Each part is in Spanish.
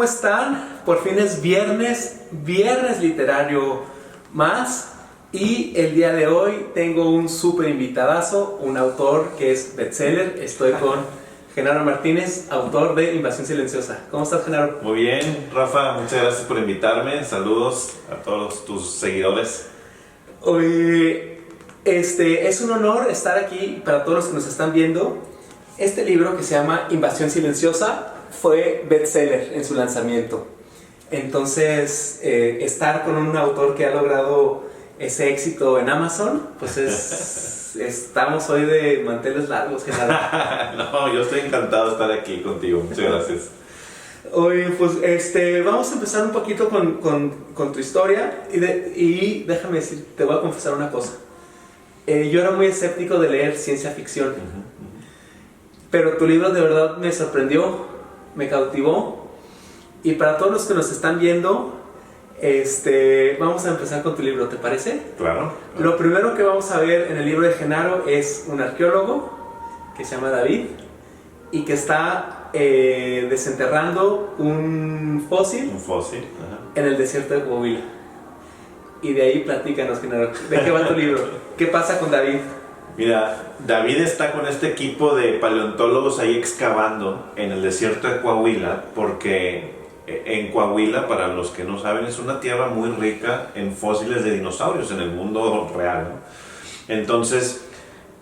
¿cómo están? Por fin es viernes literario más. Y el día de hoy tengo un súper invitadazo, un autor que es bestseller. Estoy con Genaro Martínez, autor de Invasión Silenciosa. ¿Cómo estás, Genaro? Muy bien, Rafa, muchas gracias por invitarme. Saludos a todos tus seguidores. Hoy, es un honor estar aquí para todos los que nos están viendo. Este libro, que se llama Invasión Silenciosa, fue bestseller en su lanzamiento. Entonces, estar con un autor que ha logrado ese éxito en Amazon, pues estamos hoy de manteles largos, Genaro. No, yo estoy encantado de estar aquí contigo. Muchas gracias. Oye, pues vamos a empezar un poquito con tu historia y déjame decir, te voy a confesar una cosa. Yo era muy escéptico de leer ciencia ficción, pero tu libro de verdad me sorprendió, me cautivó, y para todos los que nos están viendo, vamos a empezar con tu libro, ¿te parece? Claro. Lo primero que vamos a ver en el libro de Genaro es un arqueólogo que se llama David y que está desenterrando un fósil, en el desierto de Coahuila. Y de ahí platícanos, Genaro, ¿de qué va tu libro? ¿Qué pasa con David? Mira, David está con este equipo de paleontólogos ahí excavando en el desierto de Coahuila, porque en Coahuila, para los que no saben, es una tierra muy rica en fósiles de dinosaurios en el mundo real, ¿no? Entonces,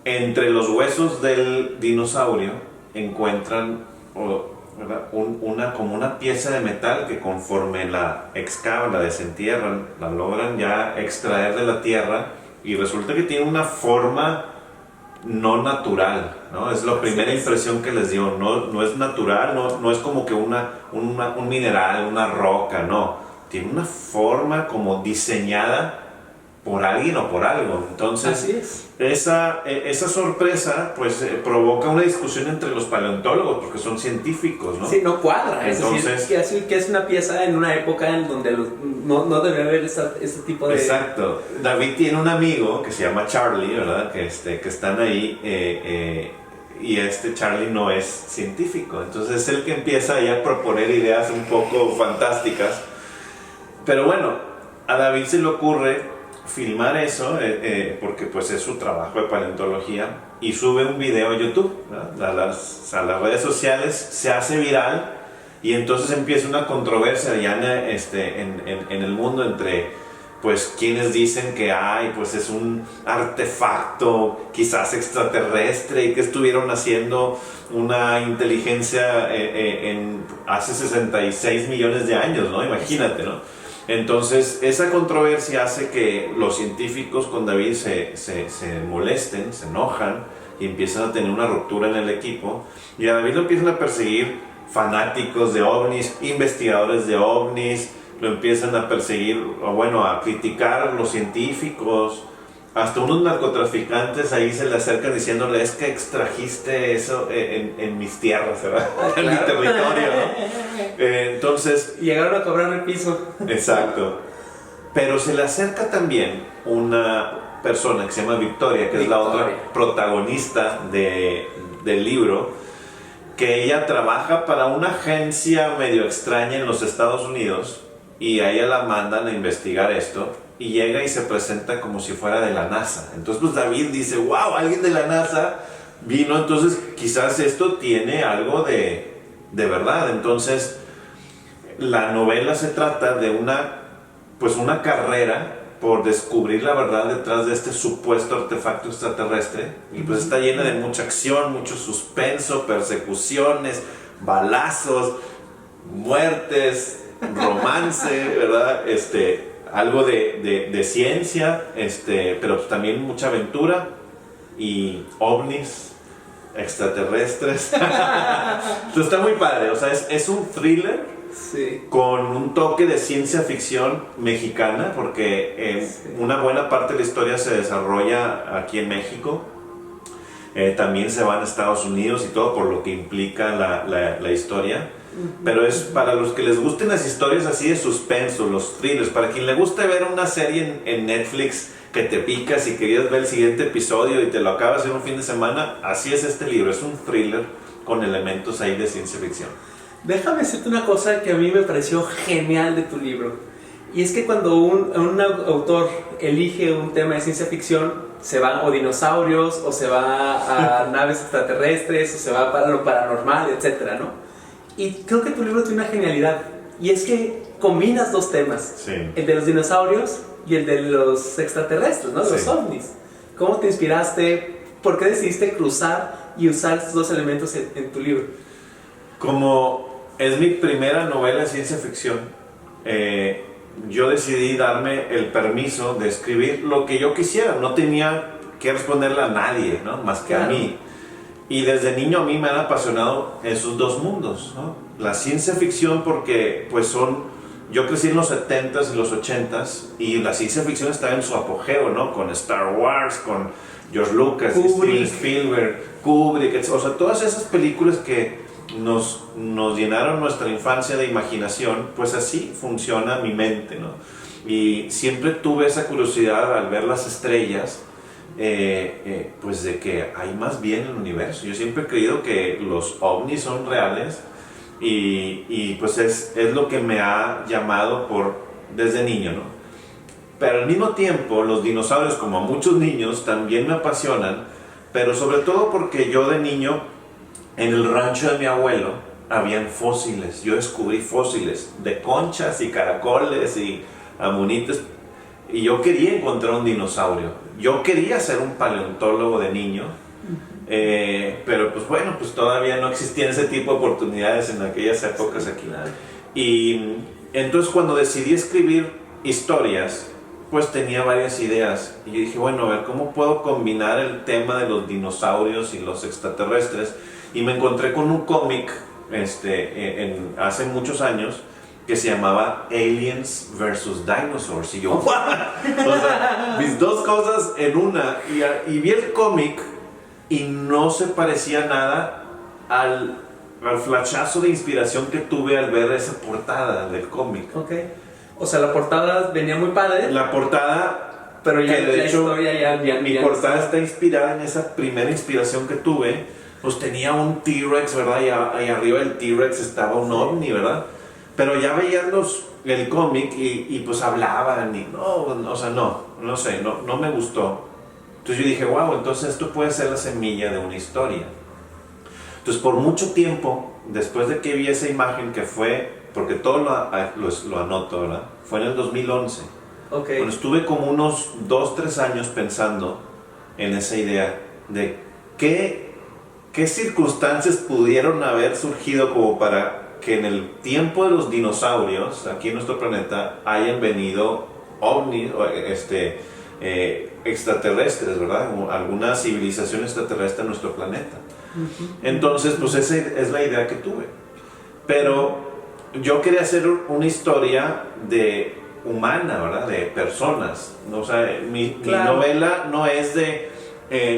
entre los huesos del dinosaurio encuentran como una pieza de metal que, conforme la excavan, la desentierran, la logran ya extraer de la tierra, y resulta que tiene una forma no natural, ¿no? Es la primera impresión que les dio. No es natural, no es como que un mineral, una roca, no. Tiene una forma como diseñada por alguien o por algo. Entonces, esa sorpresa pues provoca una discusión entre los paleontólogos, porque son científicos, ¿no? Sí, no cuadra. Entonces, es decir, que es una pieza en una época en donde no debe haber ese tipo de... Exacto. David tiene un amigo que se llama Charlie, ¿verdad? Que están ahí, y Charlie no es científico. Entonces es el que empieza ya a proponer ideas un poco fantásticas. Pero bueno, a David se le ocurre filmar eso, porque pues es su trabajo de paleontología, y sube un video a YouTube, ¿no? a las redes sociales, se hace viral, y entonces empieza una controversia ya en el mundo entre pues quienes dicen que pues es un artefacto quizás extraterrestre y que estuvieron haciendo una inteligencia hace 66 millones de años, ¿no? Imagínate, ¿no? Entonces, esa controversia hace que los científicos con David se molesten, se enojan y empiezan a tener una ruptura en el equipo. Y a David lo empiezan a perseguir fanáticos de ovnis, investigadores de ovnis, lo empiezan a perseguir, a criticar los científicos. Hasta unos narcotraficantes ahí se le acercan diciéndole: es que extrajiste eso en mis tierras, ¿verdad? En mi territorio, ¿no? Entonces... llegaron a cobrar el piso. Exacto. Pero se le acerca también una persona que se llama Victoria, que es la otra protagonista del libro, que ella trabaja para una agencia medio extraña en los Estados Unidos, y a ella la mandan a investigar esto. Y llega y se presenta como si fuera de la NASA. Entonces pues David dice: wow, alguien de la NASA vino, entonces quizás esto tiene algo de verdad. Entonces la novela se trata de una carrera por descubrir la verdad detrás de este supuesto artefacto extraterrestre. Y pues está llena de mucha acción, mucho suspenso, persecuciones, balazos, muertes, romance, ¿verdad? Algo de ciencia, pero también mucha aventura y ovnis extraterrestres. Entonces está muy padre, o sea, es un thriller, sí, con un toque de ciencia ficción mexicana, porque una buena parte de la historia se desarrolla aquí en México. También se van a Estados Unidos y todo, por lo que implica la historia. Pero es para los que les gusten las historias así de suspenso, los thrillers. Para quien le guste ver una serie en Netflix que te picas y querías ver el siguiente episodio y te lo acabas en un fin de semana, así es este libro. Es un thriller con elementos ahí de ciencia ficción. Déjame decirte una cosa que a mí me pareció genial de tu libro. Y es que cuando un autor elige un tema de ciencia ficción, se va o dinosaurios, o se va a naves extraterrestres, o se va para lo paranormal, etcétera, ¿no? Y creo que tu libro tiene una genialidad. Y es que combinas dos temas. Sí. El de los dinosaurios y el de los extraterrestres, ¿no? Los Sí. ovnis. ¿Cómo te inspiraste? ¿Por qué decidiste cruzar y usar estos dos elementos en tu libro? Como es mi primera novela de ciencia ficción, yo decidí darme el permiso de escribir lo que yo quisiera. No tenía que responderle a nadie, ¿no? Más que a mí. Y desde niño a mí me han apasionado esos dos mundos, ¿no? La ciencia ficción porque pues yo crecí en los 70s y los 80s y la ciencia ficción estaba en su apogeo, ¿no? Con Star Wars, con George Lucas, Steven Spielberg, Kubrick, o sea, todas esas películas que nos llenaron nuestra infancia de imaginación, pues así funciona mi mente, ¿no? Y siempre tuve esa curiosidad al ver las estrellas, pues de que hay más bien en el universo. Yo siempre he creído que los ovnis son reales y pues es lo que me ha llamado desde niño, ¿no? Pero al mismo tiempo los dinosaurios, como a muchos niños, también me apasionan, pero sobre todo porque yo de niño en el rancho de mi abuelo habían fósiles. Yo descubrí fósiles de conchas y caracoles y amonites y yo quería encontrar un dinosaurio. Yo quería ser un paleontólogo de niño, pero pues bueno, pues todavía no existían ese tipo de oportunidades en aquellas épocas aquí. Y entonces cuando decidí escribir historias, pues tenía varias ideas y yo dije, bueno, a ver, ¿cómo puedo combinar el tema de los dinosaurios y los extraterrestres? Y me encontré con un cómic hace muchos años que se llamaba Aliens vs. Dinosaurs. Y yo, o sea, mis dos cosas en una. Y vi el cómic y no se parecía nada al flashazo de inspiración que tuve al ver esa portada del cómic. Ok. O sea, la portada venía muy padre. La portada, pero ya de hecho, mi portada está está inspirada en esa primera inspiración que tuve. Pues tenía un T-Rex, ¿verdad? Y arriba del T-Rex estaba un ovni, ¿verdad? Pero ya veían el cómic y pues hablaban y no sé, no me gustó. Entonces yo dije, wow, entonces esto puede ser la semilla de una historia. Entonces por mucho tiempo, después de que vi esa imagen que fue, porque todo lo anoto, ¿verdad? Fue en el 2011. Okay. Bueno, estuve como unos 2-3 años pensando en esa idea de ¿qué circunstancias pudieron haber surgido como para que en el tiempo de los dinosaurios, aquí en nuestro planeta, hayan venido ovnis, extraterrestres, ¿verdad? Alguna civilización extraterrestre en nuestro planeta. Entonces, pues esa es la idea que tuve. Pero yo quería hacer una historia humana, ¿verdad? De personas. O sea, mi novela no es de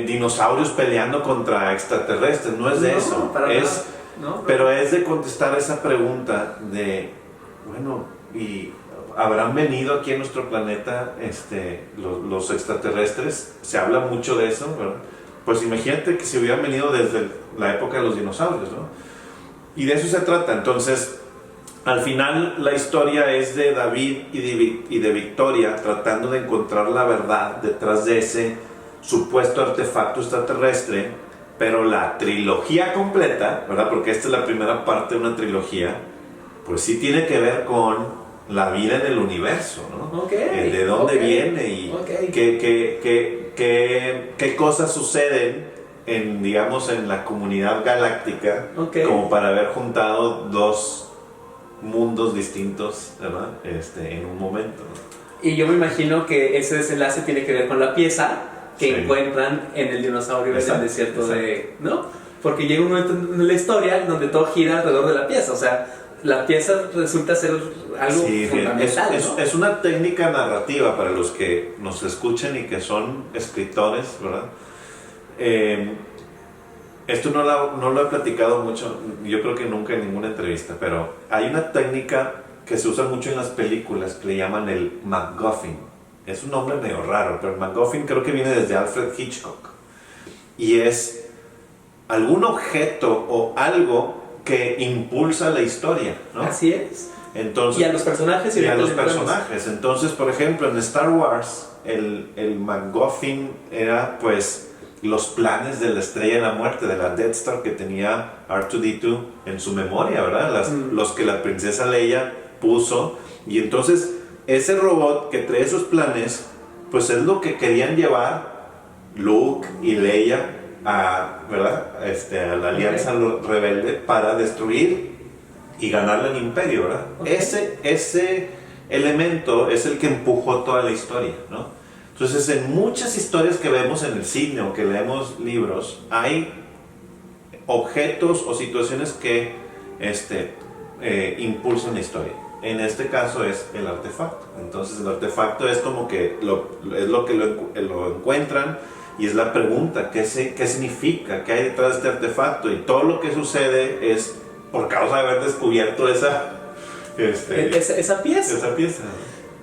dinosaurios peleando contra extraterrestres, no es de eso, pero es de contestar esa pregunta de, bueno, y habrán venido aquí en nuestro planeta los extraterrestres, se habla mucho de eso, ¿verdad? Pues imagínate que se hubieran venido desde la época de los dinosaurios, ¿no? Y de eso se trata. Entonces, al final la historia es de David y de Victoria tratando de encontrar la verdad detrás de ese supuesto artefacto extraterrestre, pero la trilogía completa, ¿verdad? Porque esta es la primera parte de una trilogía, pues sí tiene que ver con la vida en el universo, ¿no? Okay. De dónde viene y qué cosas suceden en la comunidad galáctica, como para haber juntado dos mundos distintos, ¿verdad? En un momento, ¿no? Y yo me imagino que ese desenlace tiene que ver con la pieza que encuentran en el dinosaurio en el desierto ¿no? Porque llega un momento en la historia donde todo gira alrededor de la pieza, o sea, la pieza resulta ser algo fundamental, ¿no? Es una técnica narrativa para los que nos escuchan y que son escritores, ¿verdad? Esto no lo he platicado mucho, yo creo que nunca en ninguna entrevista, pero hay una técnica que se usa mucho en las películas que le llaman el MacGuffin. Es un nombre medio raro, pero el MacGuffin creo que viene desde Alfred Hitchcock. Y es algún objeto o algo que impulsa la historia, ¿no? Así es. Entonces, Y a los personajes. y a los personajes. Entonces, por ejemplo, en Star Wars, el MacGuffin era pues los planes de la Estrella de la Muerte, de la Death Star que tenía R2-D2 en su memoria, ¿verdad? Los que la princesa Leia puso. Y entonces, ese robot que trae esos planes, pues es lo que querían llevar Luke y Leia a, ¿verdad? A la Alianza Rebelde para destruir y ganarle al Imperio, ¿verdad? Okay. Ese elemento es el que empujó toda la historia, ¿no? Entonces, en muchas historias que vemos en el cine o que leemos libros, hay objetos o situaciones que impulsan la historia. En este caso es el artefacto. Entonces, el artefacto es como que es lo que lo encuentran y es la pregunta, ¿qué significa? ¿Qué hay detrás de este artefacto? Y todo lo que sucede es por causa de haber descubierto esa pieza.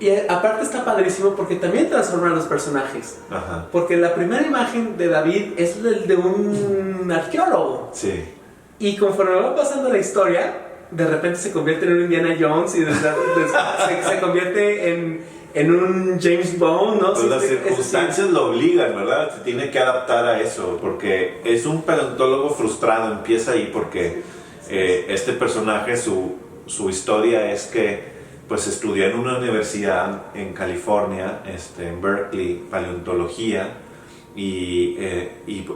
Y aparte está padrísimo porque también transforman a los personajes. Ajá. Porque la primera imagen de David es el de un arqueólogo. Sí. Y conforme va pasando la historia, de repente se convierte en un Indiana Jones y se convierte en un James Bond, ¿no? Pues las circunstancias lo obligan, ¿verdad? Se tiene que adaptar a eso, porque es un paleontólogo frustrado, empieza ahí porque este personaje, su historia es que pues estudió en una universidad en California, en Berkeley, paleontología, y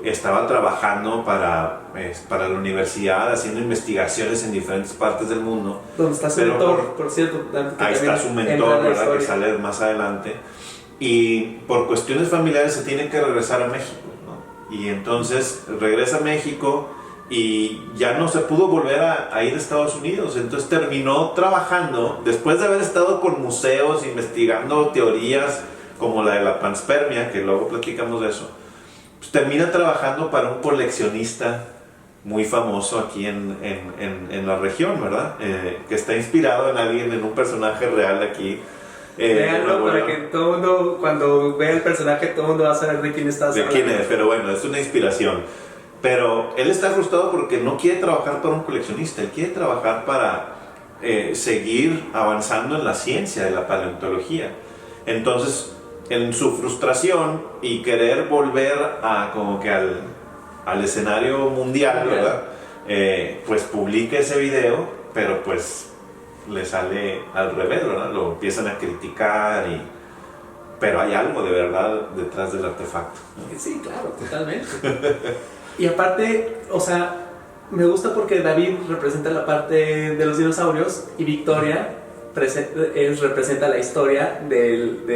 estaba trabajando para la universidad, haciendo investigaciones en diferentes partes del mundo. Donde está su mentor, por cierto. Ahí está su mentor, ¿verdad? Que sale más adelante. Y por cuestiones familiares se tiene que regresar a México, ¿no? Y entonces regresa a México y ya no se pudo volver a ir a Estados Unidos. Entonces terminó trabajando, después de haber estado con museos, investigando teorías como la de la panspermia, que luego platicamos de eso, pues termina trabajando para un coleccionista muy famoso aquí en la región, ¿verdad? Que está inspirado en alguien, en un personaje real aquí. Veanlo para que todo el mundo, cuando vea el personaje, todo el mundo va a saber de quién está hablando. De quién es, pero bueno, es una inspiración. Pero él está frustrado porque no quiere trabajar para un coleccionista, él quiere trabajar para seguir avanzando en la ciencia de la paleontología. Entonces, en su frustración y querer volver como que al escenario mundial, ¿verdad? Pues publica ese video, pero pues le sale al revés, ¿verdad? Lo empiezan a criticar pero hay algo de verdad detrás del artefacto, ¿no? Sí, claro, totalmente. Y aparte, o sea, me gusta porque David representa la parte de los dinosaurios y Victoria representa la historia de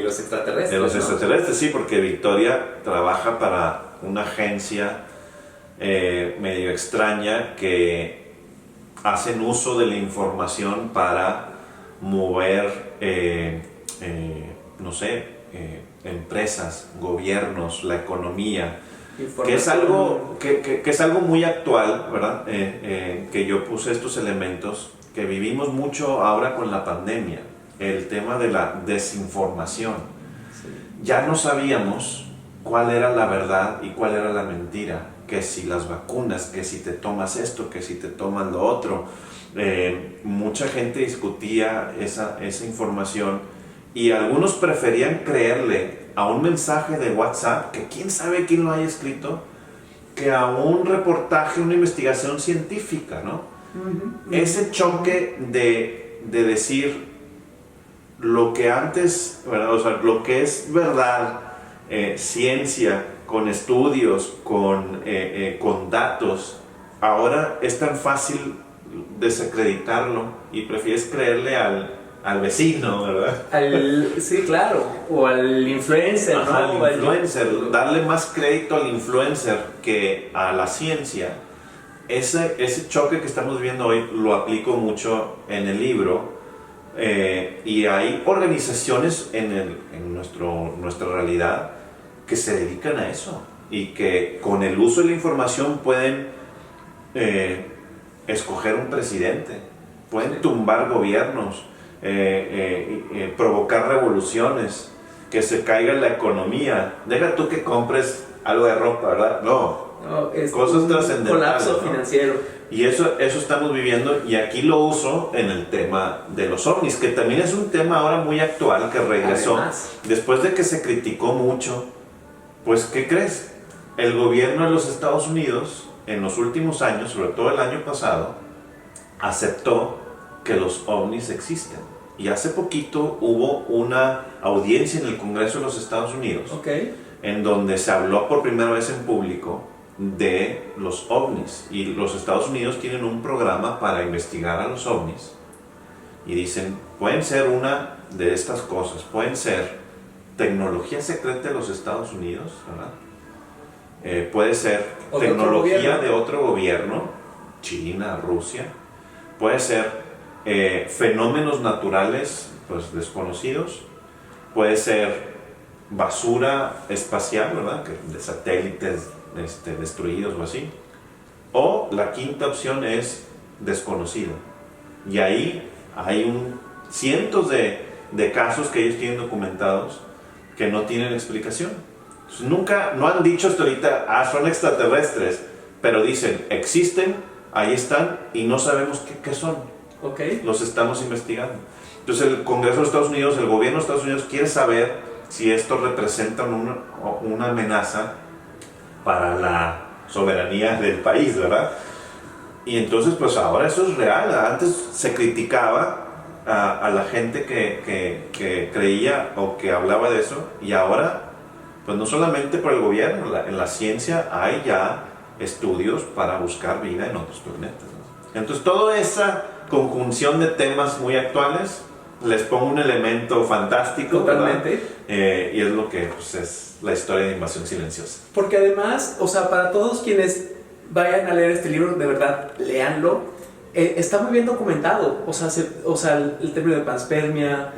los extraterrestres. De los ¿no? extraterrestres, sí, porque Victoria trabaja para una agencia medio extraña que hacen uso de la información para mover, no sé, empresas, gobiernos, la economía, que es algo que es algo muy actual, ¿verdad? Que yo puse estos elementos que vivimos mucho ahora con la pandemia, el tema de la desinformación. Sí. Ya no sabíamos cuál era la verdad y cuál era la mentira, que si las vacunas, que si te tomas esto, que si te tomas lo otro. Mucha gente discutía esa información y algunos preferían creerle a un mensaje de WhatsApp, que quién sabe quién lo haya escrito, que a un reportaje, una investigación científica, ¿no? Uh-huh. Ese choque de decir lo que antes, ¿verdad? O sea, lo que es verdad, ciencia, con estudios, con datos, ahora es tan fácil desacreditarlo y prefieres creerle al vecino, ¿verdad? Sí, claro, o al influencer, ajá, ¿no? Al influencer, darle más crédito al influencer que a la ciencia. Ese choque que estamos viendo hoy lo aplico mucho en el libro, y hay organizaciones en nuestra realidad que se dedican a eso y que con el uso de la información pueden escoger un presidente, pueden tumbar gobiernos, provocar revoluciones, que se caiga la economía. Deja tú que compres algo de ropa, ¿verdad? No, No, es cosas un trascendentales, colapso ¿no? financiero. Y eso estamos viviendo, y aquí lo uso en el tema de los ovnis, que también es un tema ahora muy actual que regresó. Además. Después de que se criticó mucho, pues ¿qué crees? El gobierno de los Estados Unidos en los últimos años, sobre todo el año pasado, aceptó que los ovnis existen. Y hace poquito hubo una audiencia en el Congreso de los Estados Unidos, Okay. en donde se habló por primera vez en público de los ovnis. Y los Estados Unidos tienen un programa para investigar a los ovnis. Y dicen, pueden ser una de estas cosas, pueden ser tecnología secreta de los Estados Unidos, ¿verdad? Puede ser O de tecnología de otro gobierno, China, Rusia. Puede ser fenómenos naturales pues, desconocidos. Puede ser basura espacial, ¿verdad? De satélites destruidos o así. O la quinta opción es desconocido. Y ahí hay cientos de casos que ellos tienen documentados que no tienen explicación. Entonces, no han dicho hasta ahorita, son extraterrestres, pero dicen, existen, ahí están y no sabemos qué son. Okay. Los estamos investigando. Entonces el Congreso de los Estados Unidos, el gobierno de Estados Unidos quiere saber si esto representa una amenaza para la soberanía del país, ¿verdad? Y entonces pues ahora eso es real. Antes se criticaba a la gente que creía o que hablaba de eso, y ahora pues no solamente por el gobierno, en la ciencia hay ya estudios para buscar vida en otros planetas, ¿no? Entonces toda esa conjunción de temas muy actuales, les pongo un elemento fantástico. Totalmente. Y es lo que pues, es la historia de Invasión Silenciosa. Porque además, o sea, para todos quienes vayan a leer este libro, de verdad, léanlo. Está muy bien documentado. O sea, el término de panspermia.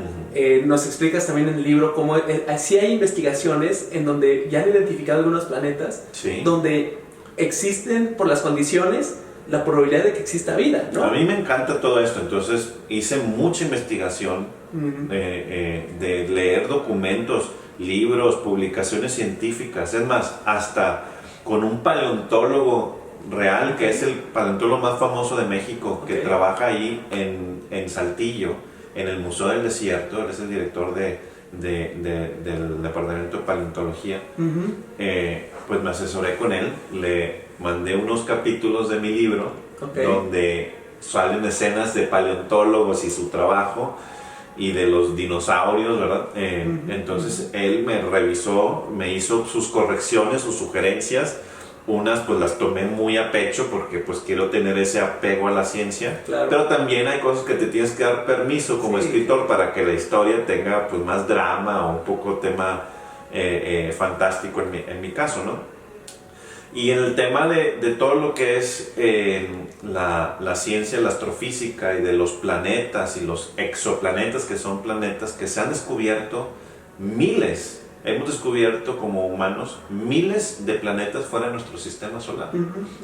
Nos explicas también en el libro cómo sí hay investigaciones en donde ya han identificado algunos planetas, Sí. donde existen, por las condiciones, la probabilidad de que exista vida, ¿no? A mí me encanta todo esto, entonces hice mucha investigación, de leer documentos, libros, publicaciones científicas, es más, hasta con un paleontólogo real, que es el paleontólogo más famoso de México, que trabaja ahí en Saltillo, en el Museo del Desierto. Él es el director del Departamento de Paleontología. Pues me asesoré con él, le mandé unos capítulos de mi libro, donde salen escenas de paleontólogos y su trabajo, y de los dinosaurios, ¿verdad? Entonces él me revisó, me hizo sus correcciones, sus sugerencias. Unas pues las tomé muy a pecho porque pues quiero tener ese apego a la ciencia. Claro. Pero también hay cosas que te tienes que dar permiso como escritor para que la historia tenga pues más drama o un poco tema fantástico en mi caso, ¿no? Y en el tema de todo lo que es la ciencia, la astrofísica y de los planetas y los exoplanetas, que son planetas que se han descubierto miles, hemos descubierto como humanos miles de planetas fuera de nuestro sistema solar.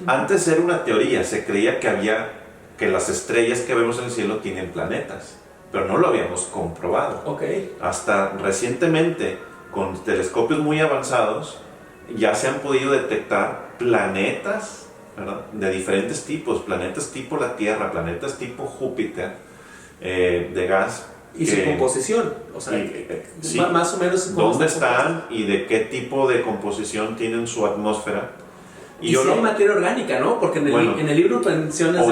Antes era una teoría, se creía que las estrellas que vemos en el cielo tienen planetas, pero no lo habíamos comprobado. Hasta recientemente, con telescopios muy avanzados, ya se han podido detectar planetas, ¿verdad?, de diferentes tipos, planetas tipo la Tierra, planetas tipo Júpiter, de gas. Y su composición, o sea, sí, más o menos dónde están y de qué tipo de composición tienen su atmósfera. Y si hay materia orgánica, ¿no? Porque en el libro mencionas...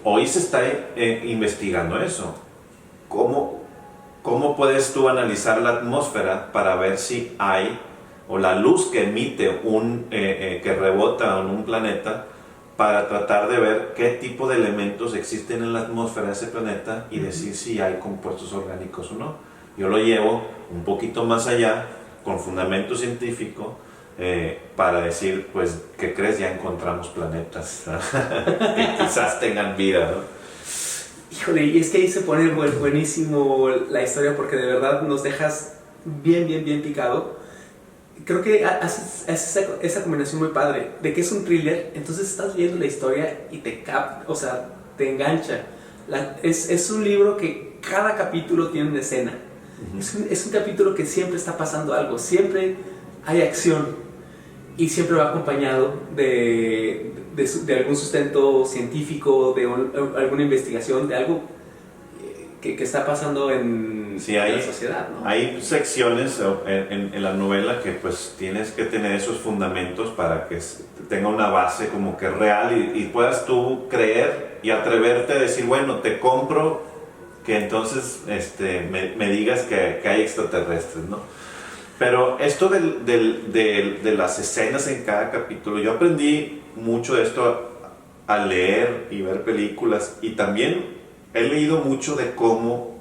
Hoy se está investigando eso. ¿Cómo puedes tú analizar la atmósfera para ver si hay, o la luz que emite que rebota en un planeta, para tratar de ver qué tipo de elementos existen en la atmósfera de ese planeta y decir si hay compuestos orgánicos o no? Yo lo llevo un poquito más allá, con fundamento científico, para decir, pues, ¿qué crees? Ya encontramos planetas que quizás tengan vida, ¿no? Híjole, y es que ahí se pone buenísimo la historia, porque de verdad nos dejas bien picado. Creo que haces esa combinación muy padre, de que es un thriller, entonces estás viendo la historia y te engancha. Es un libro que cada capítulo tiene una escena. Es un capítulo que siempre está pasando algo, siempre hay acción. y siempre va acompañado de algún sustento científico, de alguna investigación, de algo que está pasando en la sociedad, ¿no? Hay secciones en la novela que pues tienes que tener esos fundamentos para que tenga una base como que real y puedas tú creer y atreverte a decir, bueno, te compro que entonces me digas que hay extraterrestres, ¿no? Pero esto de las escenas en cada capítulo, yo aprendí mucho de esto a leer y ver películas, y también he leído mucho de cómo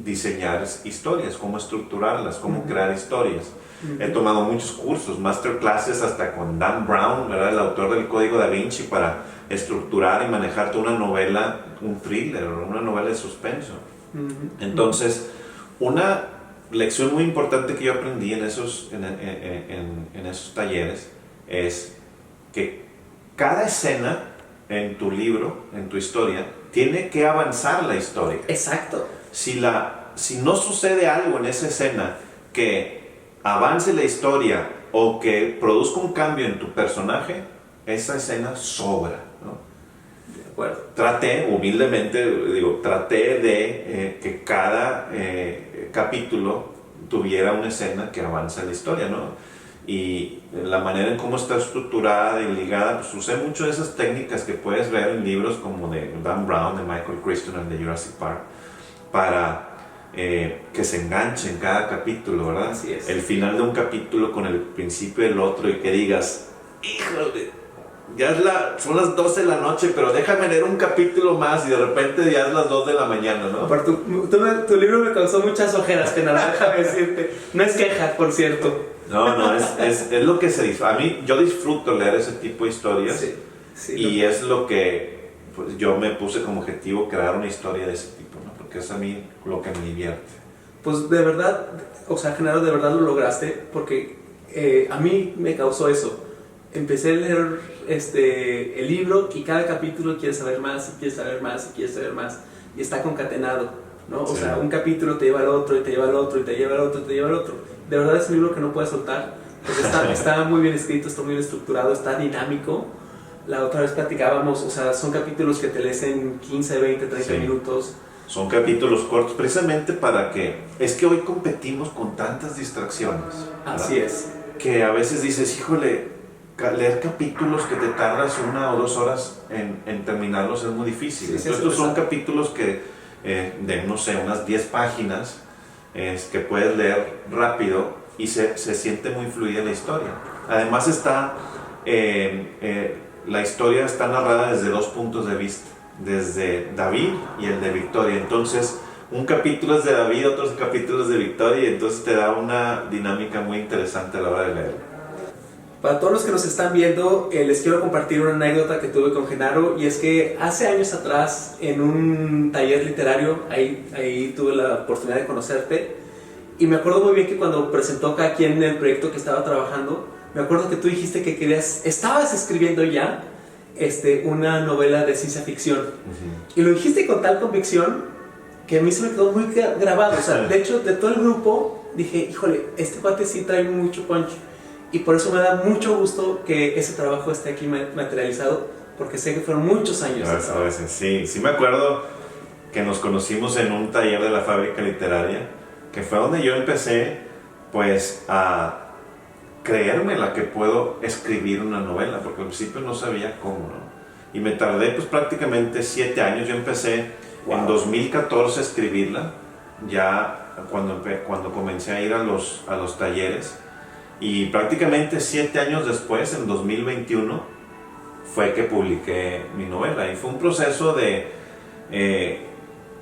diseñar historias, cómo estructurarlas, cómo crear historias. He tomado muchos cursos, masterclasses hasta con Dan Brown, ¿verdad? El autor del Código Da Vinci, para estructurar y manejar toda una novela, un thriller, una novela de suspenso. Entonces, una lección muy importante que yo aprendí en esos talleres es que cada escena en tu libro, en tu historia, tiene que avanzar la historia. Exacto. Si no sucede algo en esa escena que avance la historia o que produzca un cambio en tu personaje, esa escena sobra, ¿no? De acuerdo. Traté de que cada capítulo tuviera una escena que avance la historia, ¿no? Y la manera en cómo está estructurada y ligada, pues usé mucho de esas técnicas que puedes ver en libros como de Dan Brown, de Michael Crichton, de Jurassic Park, para que se enganche en cada capítulo, ¿verdad? Así es. El final de un capítulo con el principio del otro, y que digas, híjole, son las 12 de la noche, pero déjame leer un capítulo más, y de repente ya es las 2 de la mañana, ¿no? Aparte, tu libro me causó muchas ojeras, que nada, déjame decirte. No es queja, por cierto. No, es lo que se disfruta. A mí, yo disfruto leer ese tipo de historias, sí, y es lo que pues, yo me puse como objetivo, crear una historia de ese tipo, ¿no? Porque es a mí lo que me divierte. Pues de verdad, o sea, Genaro, de verdad lo lograste, porque a mí me causó eso. Empecé a leer el libro, y cada capítulo quieres saber más, y quieres saber más, y quieres saber más, y está concatenado, ¿no? O sea, un capítulo te lleva al otro, y te lleva al otro, y te lleva al otro, y te lleva al otro. De verdad es un libro que no puedes soltar, porque está muy bien escrito, está muy bien estructurado, está dinámico. La otra vez platicábamos, o sea, son capítulos que te lees en 15, 20, 30 minutos. Son capítulos cortos, precisamente para que... Es que hoy competimos con tantas distracciones, ¿verdad? Así es. Que a veces dices, híjole, leer capítulos que te tardas 1 o 2 horas en terminarlos es muy difícil. Sí, entonces, estos son capítulos que de, no sé, unas 10 páginas, que puedes leer rápido, y se siente muy fluida la historia. Además la historia está narrada desde 2 puntos de vista, desde David y el de Victoria. Entonces, un capítulo es de David, otros capítulos de Victoria, y entonces te da una dinámica muy interesante a la hora de leerlo. Para todos los que nos están viendo, les quiero compartir una anécdota que tuve con Genaro, y es que hace años atrás, en un taller literario, ahí tuve la oportunidad de conocerte, y me acuerdo muy bien que cuando presentó cada quien el proyecto que estaba trabajando, me acuerdo que tú dijiste que estabas escribiendo ya una novela de ciencia ficción. Y lo dijiste con tal convicción que a mí se me quedó muy grabado. O sea, de hecho, de todo el grupo, dije, híjole, este cuate sí trae mucho punch. Y por eso me da mucho gusto que ese trabajo esté aquí materializado, porque sé que fueron muchos años. Sí me acuerdo que nos conocimos en un taller de la Fábrica Literaria, que fue donde yo empecé pues a creerme la que puedo escribir una novela, porque al principio no sabía cómo, ¿no? Y me tardé pues prácticamente 7 años. Yo empecé en 2014 a escribirla, ya cuando comencé a ir a los talleres. Y prácticamente 7 años después, en 2021, fue que publiqué mi novela. Y fue un proceso de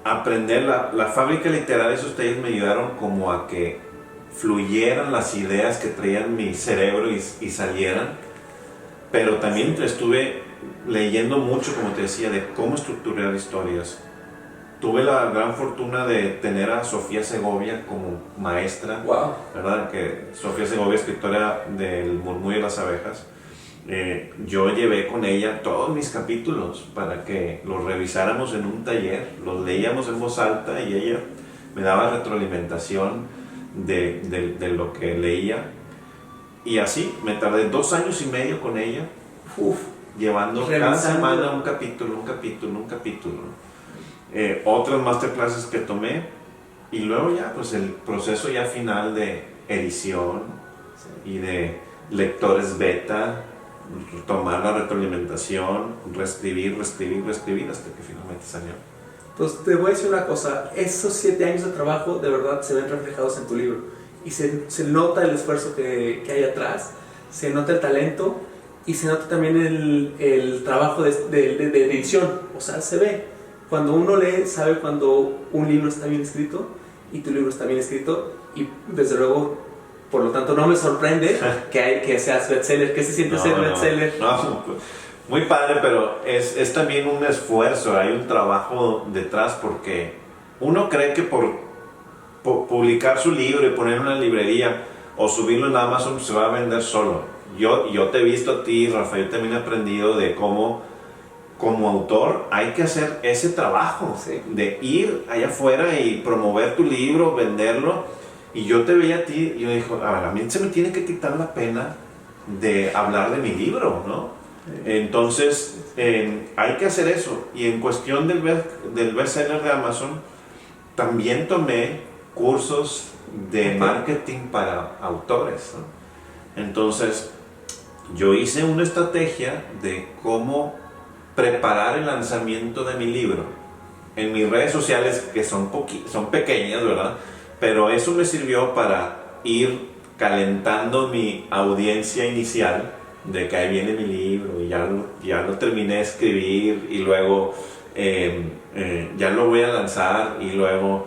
aprender. La Fábrica Literaria, esos talleres me ayudaron como a que fluyeran las ideas que traían mi cerebro y salieran. Pero también estuve leyendo mucho, como te decía, de cómo estructurar historias. Tuve la gran fortuna de tener a Sofía Segovia como maestra, ¿verdad? Que Sofía Segovia, escritora del Murmullo de las Abejas, yo llevé con ella todos mis capítulos para que los revisáramos en un taller, los leíamos en voz alta, y ella me daba retroalimentación de lo que leía. Y así, me tardé 2 años y medio con ella, llevando cada Revisando. semana un capítulo. Otras masterclasses que tomé, y luego ya, pues el proceso ya final de edición y de lectores beta, tomar la retroalimentación, reescribir hasta que finalmente salió. Pues te voy a decir una cosa, esos 7 años de trabajo de verdad se ven reflejados en tu libro y se nota el esfuerzo que hay atrás, se nota el talento y se nota también el trabajo de edición, o sea, se ve. Cuando uno lee, sabe cuando un libro está bien escrito y tu libro está bien escrito y desde luego, por lo tanto, no me sorprende que seas bestseller. ¿Qué se siente ser bestseller? No, muy padre, pero es también un esfuerzo, hay un trabajo detrás, porque uno cree que por publicar su libro y ponerlo en una librería o subirlo en Amazon se va a vender solo. Yo te he visto a ti, Rafael, también he aprendido de cómo como autor hay que hacer ese trabajo, sí, de ir allá afuera y promover tu libro, venderlo. Y yo te veía a ti y yo dije, a mí se me tiene que quitar la pena de hablar de mi libro, ¿no? Entonces, hay que hacer eso. Y en cuestión del bestseller de Amazon, también tomé cursos de marketing para autores, ¿no? Entonces, yo hice una estrategia de cómo preparar el lanzamiento de mi libro en mis redes sociales, que son pequeñas, ¿verdad? Pero eso me sirvió para ir calentando mi audiencia inicial de que ahí viene mi libro y ya lo terminé de escribir y luego ya lo voy a lanzar y luego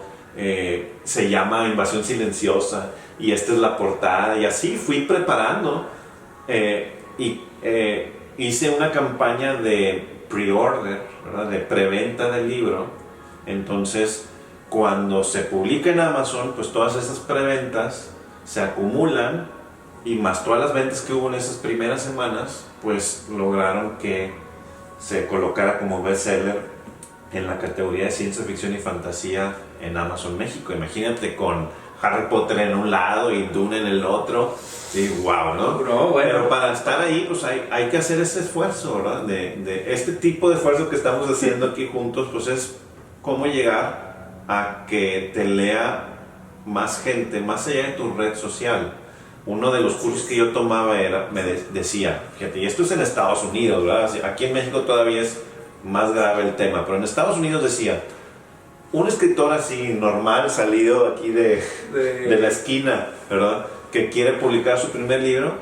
se llama Invasión Silenciosa y esta es la portada, y así fui preparando y hice una campaña de pre-order, ¿verdad? De preventa del libro. Entonces, cuando se publica en Amazon, pues todas esas preventas se acumulan, y más todas las ventas que hubo en esas primeras semanas, pues lograron que se colocara como bestseller en la categoría de ciencia ficción y fantasía en Amazon México. Imagínate, con Harry Potter en un lado y Dune en el otro. Sí, wow, ¿no? Bro, bueno. Pero para estar ahí, pues hay que hacer ese esfuerzo, ¿verdad? De este tipo de esfuerzo que estamos haciendo aquí juntos, pues es cómo llegar a que te lea más gente, más allá de tu red social. Uno de los cursos que yo tomaba decía, fíjate, y esto es en Estados Unidos, ¿verdad? Aquí en México todavía es más grave el tema, pero en Estados Unidos decía, un escritor así normal, salido aquí de la esquina, ¿verdad?, que quiere publicar su primer libro,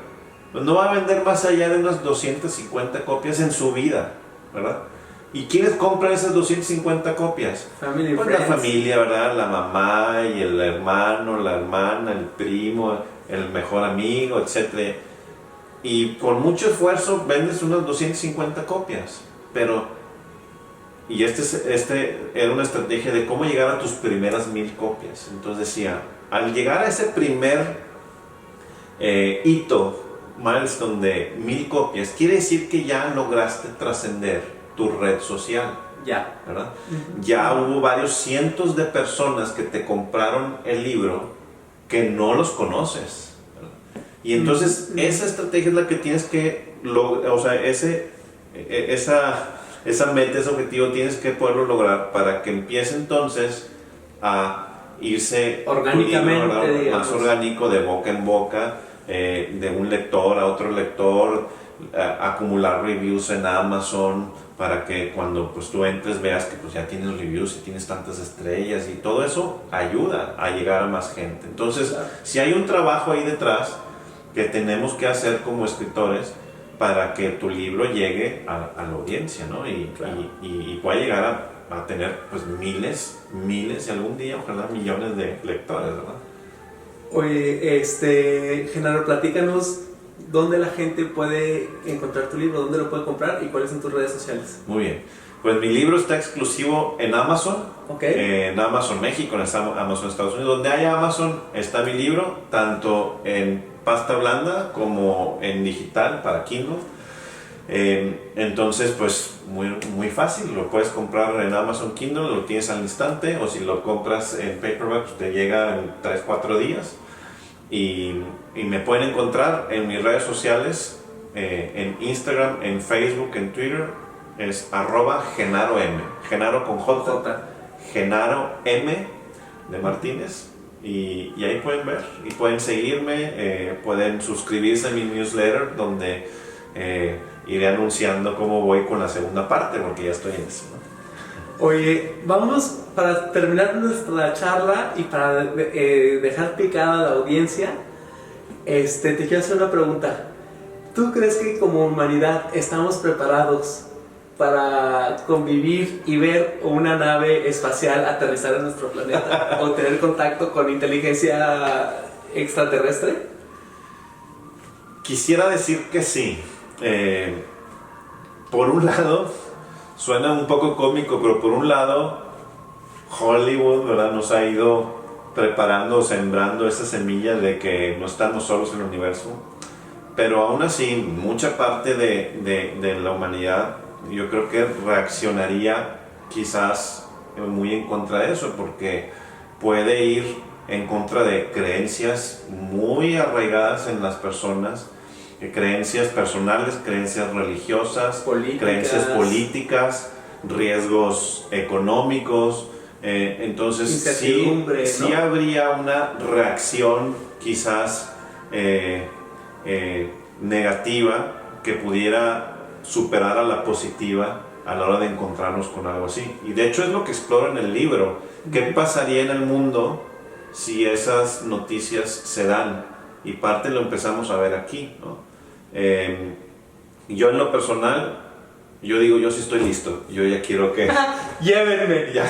pues no va a vender más allá de unas 250 copias en su vida, ¿verdad? ¿Y quiénes compran esas 250 copias? Family, pues la familia, ¿verdad? La mamá y el hermano, la hermana, el primo, el mejor amigo, etc. Y con mucho esfuerzo vendes unas 250 copias, pero... Y este era una estrategia de cómo llegar a tus primeras 1000 copias. Entonces decía, al llegar a ese primer hito, milestone de 1000 copias, quiere decir que ya lograste trascender tu red social. Ya. ¿Verdad? Ya hubo varios cientos de personas que te compraron el libro que no los conoces, ¿verdad? Y entonces esa estrategia es la que tienes que, o sea, esa meta, ese objetivo tienes que poderlo lograr para que empiece entonces a irse orgánicamente, más orgánico, de boca en boca, de un lector a otro lector, acumular reviews en Amazon para que cuando pues tú entres veas que pues ya tienes reviews y tienes tantas estrellas, y todo eso ayuda a llegar a más gente. Entonces, si hay un trabajo ahí detrás que tenemos que hacer como escritores para que tu libro llegue a la audiencia, ¿no? Y pueda llegar a tener pues miles y algún día ojalá millones de lectores, ¿verdad? Oye, Genaro, platícanos dónde la gente puede encontrar tu libro, dónde lo puede comprar y cuáles son tus redes sociales. Muy bien, pues mi libro está exclusivo en Amazon, en Amazon México, en Amazon Estados Unidos. Donde haya Amazon está mi libro, tanto en pasta blanda como en digital para Kindle. Entonces pues muy fácil, lo puedes comprar en Amazon Kindle, lo tienes al instante, o si lo compras en paperback pues te llega en 3-4 días. y me pueden encontrar en mis redes sociales, en Instagram, en Facebook, en Twitter, es @GenaroM, Genaro con J, Genaro M de Martínez, y ahí pueden ver y pueden seguirme, pueden suscribirse a mi newsletter donde iré anunciando cómo voy con la segunda parte, porque ya estoy en eso, ¿no? Oye, vamos para terminar nuestra charla y para dejar picada a la audiencia, te quiero hacer una pregunta. ¿Tú crees que como humanidad estamos preparados para convivir y ver una nave espacial aterrizar en nuestro planeta o tener contacto con inteligencia extraterrestre? Quisiera decir que sí. Por un lado, suena un poco cómico, pero por un lado, Hollywood, ¿verdad?, nos ha ido preparando, sembrando esa semilla de que no estamos solos en el universo. Pero aún así, mucha parte de la humanidad, yo creo que reaccionaría quizás muy en contra de eso, porque puede ir en contra de creencias muy arraigadas en las personas, creencias personales, creencias religiosas, creencias políticas, riesgos económicos. Entonces sí, ¿no? Sí habría una reacción quizás negativa que pudiera superar a la positiva a la hora de encontrarnos con algo así. Y de hecho es lo que exploro en el libro. ¿Qué pasaría en el mundo si esas noticias se dan? Y parte lo empezamos a ver aquí, ¿no? Yo en lo personal, yo digo, yo sí estoy listo. Yo ya quiero que... ¡Llévenme! Ya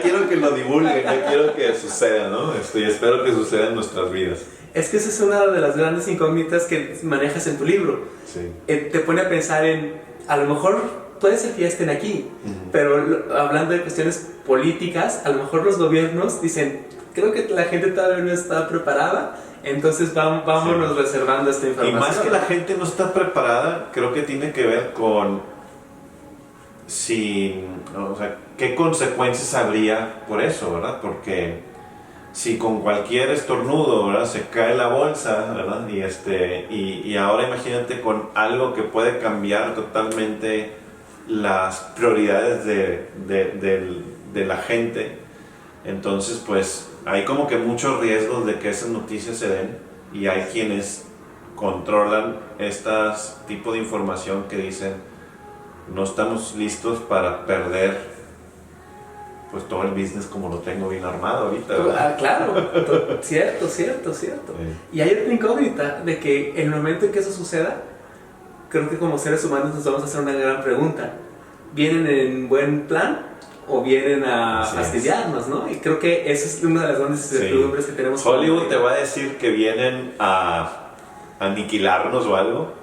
quiero que lo divulguen, ya quiero que suceda, ¿no? Y espero que suceda en nuestras vidas. Es que esa es una de las grandes incógnitas que manejas en tu libro. Sí. Te pone a pensar en, a lo mejor puede ser que ya estén aquí, pero hablando de cuestiones políticas, a lo mejor los gobiernos dicen, creo que la gente todavía no está preparada, entonces vámonos reservando esta información. Y más que la gente no está preparada, creo que tiene que ver con qué consecuencias habría por eso, ¿verdad? Porque si con cualquier estornudo, ¿verdad?, se cae la bolsa, ¿verdad? Y ahora imagínate con algo que puede cambiar totalmente las prioridades de la gente. Entonces, pues, hay como que muchos riesgos de que esas noticias se den, y hay quienes controlan estas tipo de información que dicen, no estamos listos para perder pues todo el business como lo tengo bien armado ahorita, ¿verdad? Claro, cierto. Y hay otra incógnita de que en el momento en que eso suceda, creo que como seres humanos nos vamos a hacer una gran pregunta. ¿Vienen en buen plan o vienen a fastidiarnos, no? Y creo que esa es una de las grandes incertidumbres que tenemos. Hollywood te va a decir que vienen a aniquilarnos o algo.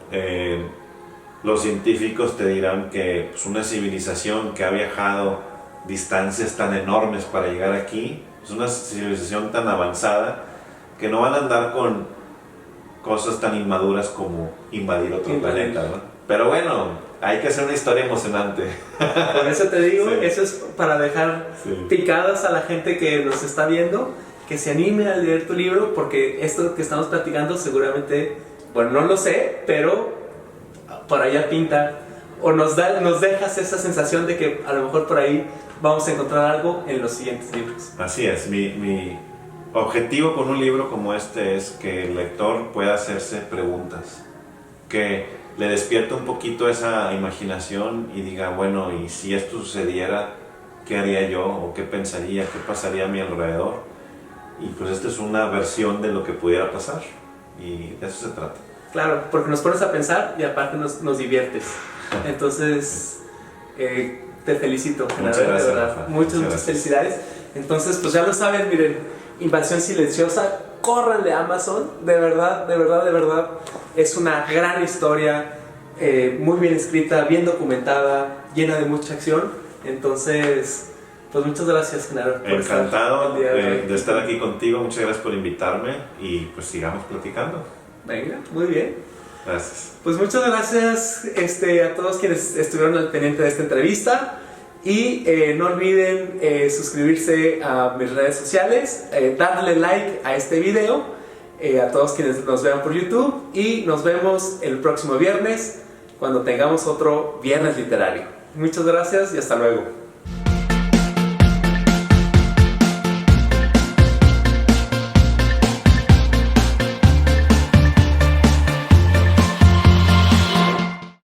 Los científicos te dirán que pues, una civilización que ha viajado distancias tan enormes para llegar aquí, es una civilización tan avanzada que no van a andar con cosas tan inmaduras como invadir otro planeta, ¿no? Pero bueno, hay que hacer una historia emocionante. Por eso te digo, eso es para dejar picadas a la gente que nos está viendo, que se anime a leer tu libro, porque esto que estamos platicando seguramente, bueno, no lo sé, pero por allá pinta, o nos dejas esa sensación de que a lo mejor por ahí vamos a encontrar algo en los siguientes libros. Así es, mi objetivo con un libro como este es que el lector pueda hacerse preguntas, que le despierte un poquito esa imaginación y diga, bueno, y si esto sucediera, ¿qué haría yo? ¿O qué pensaría? ¿Qué pasaría a mi alrededor? Y pues esta es una versión de lo que pudiera pasar, y de eso se trata. Claro, porque nos pones a pensar y aparte nos diviertes. Entonces, te felicito. Muchas gracias, de verdad. Rafa. Muchas felicidades. Entonces, pues ya lo saben, miren, Invasión Silenciosa, córranle a Amazon, de verdad, es una gran historia, muy bien escrita, bien documentada, llena de mucha acción. Entonces, pues muchas gracias, Genaro. Encantado de estar aquí contigo, muchas gracias por invitarme y pues sigamos platicando. Venga, muy bien. Gracias. Pues muchas gracias a todos quienes estuvieron al pendiente de esta entrevista. Y no olviden suscribirse a mis redes sociales, darle like a este video a todos quienes nos vean por YouTube y nos vemos el próximo viernes cuando tengamos otro viernes literario. Muchas gracias y hasta luego.